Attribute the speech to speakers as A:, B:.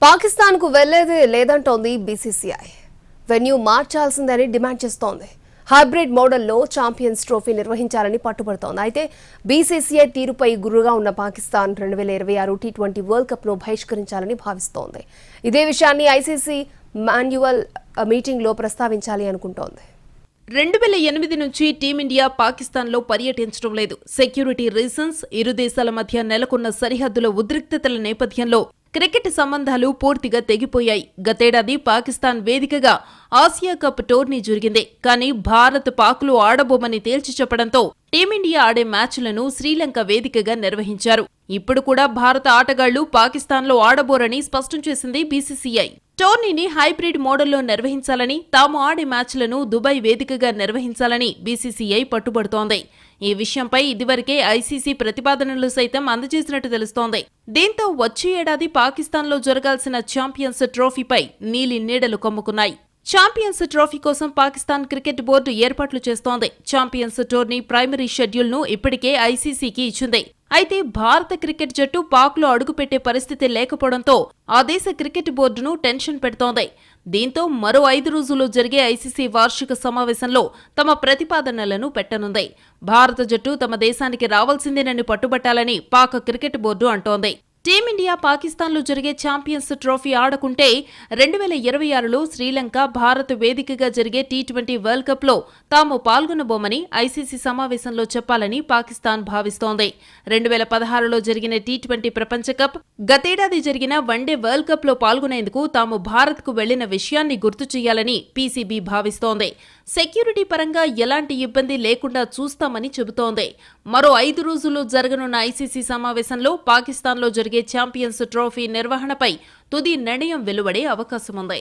A: పాకిస్తాన్ కు వెళ్లేదే లేదంటోంది BCCI. Venue మార్చాల్సిందని demand చేస్తోంది. Hybrid మోడల్లో ఛాంపియన్స్ ట్రోఫీ నిర్వహించాలని పట్టుబడుతోంది. అయితే బీసీసీఐ తీరుపై గుర్రుగా ఉన్న పాకిస్తాన్ 2026 టీ20 వరల్డ్ కప్ ను బహిష్కరించాలని భావిస్తోంది. ఇదే విషయాన్ని ఐసీసీ మాన్యువల్ మీటింగ్ లో ప్రస్తావించాలి అనుకుంటోంది.
B: 2008 నుంచి టీమిండియా పాకిస్తాన్లో పర్యటించడం లేదు. సెక్యూరిటీ రీజన్స్, ఇరు దేశాల మధ్య నెలకొన్న సరిహద్దుల ఉద్రిక్తతల నేపథ్యంలో క్రికెట్ సంబంధాలు పూర్తిగా తెగిపోయాయి. గతేడాది పాకిస్తాన్ వేదికగా ఆసియా కప్ టోర్నీ జరిగింది. కానీ భారత్ పాక్లో ఆడబోమని తేల్చి చెప్పడంతో టీమిండియా ఆడే మ్యాచ్లను శ్రీలంక వేదికగా నిర్వహించారు. ఇప్పుడు కూడా భారత ఆటగాళ్లు పాకిస్తాన్లో ఆడబోరని స్పష్టం చేసింది బీసీసీఐ. టోర్నీని హైబ్రిడ్ మోడల్లో నిర్వహించాలని, తాము ఆడే మ్యాచ్లను దుబాయ్ వేదికగా నిర్వహించాలని బీసీసీఐ పట్టుబడుతోంది. ఈ విషయంపై ఇదివరకే ఐసీసీ ప్రతిపాదనలు సైతం అందజేసినట్టు తెలుస్తోంది. దీంతో వచ్చే ఏడాది పాకిస్తాన్లో జరగాల్సిన ఛాంపియన్స్ ట్రోఫీపై నీలి నీడలు కమ్ముకున్నాయి. ఛాంపియన్స్ ట్రోఫీ కోసం పాకిస్తాన్ క్రికెట్ బోర్డు ఏర్పాట్లు చేస్తోంది. ఛాంపియన్స్ టోర్నీ ప్రైమరీ షెడ్యూల్ను ఇప్పటికే ఐసీసీకి ఇచ్చింది. అయితే భారత క్రికెట్ జట్టు పాక్లో అడుగుపెట్టే పరిస్థితి లేకపోవడంతో ఆ దేశ క్రికెట్ బోర్డును టెన్షన్ పెడుతోంది. దీంతో మరో 5 రోజుల్లో జరిగే ఐసీసీ వార్షిక సమావేశంలో తమ ప్రతిపాదనలను పెట్టనుంది. భారత జట్టు తమ దేశానికి రావాల్సిందేనని పట్టుబట్టాలని పాక్ క్రికెట్ బోర్డు అంటోంది. టీమిండియా పాకిస్తాన్లో జరిగే ఛాంపియన్స్ ట్రోఫీ ఆడకుంటే 2026లో శ్రీలంక, భారత్ వేదికగా జరిగే టీ20 వరల్డ్ కప్ లో తాము పాల్గొనబోమని ఐసీసీ సమావేశంలో చెప్పాలని పాకిస్తాన్ భావిస్తోంది. 2016లో జరిగిన టీ20 ప్రపంచ కప్, గతేడాది జరిగిన వన్డే వరల్డ్ కప్ లో పాల్గొనేందుకు తాము భారత్ కు వెళ్లిన విషయాన్ని గుర్తు చేయాలని పీసీబీ భావిస్తోంది. సెక్యూరిటీ పరంగా ఎలాంటి ఇబ్బంది లేకుండా చూస్తామని చెబుతోంది. మరో 5 రోజుల్లో జరగనున్న ఐసీసీ సమావేశంలో పాకిస్తాన్లో జరిగే ఛాంపియన్స్ ట్రోఫీ నిర్వహణపై తుది నిర్ణయం వెలువడే అవకాశముంది.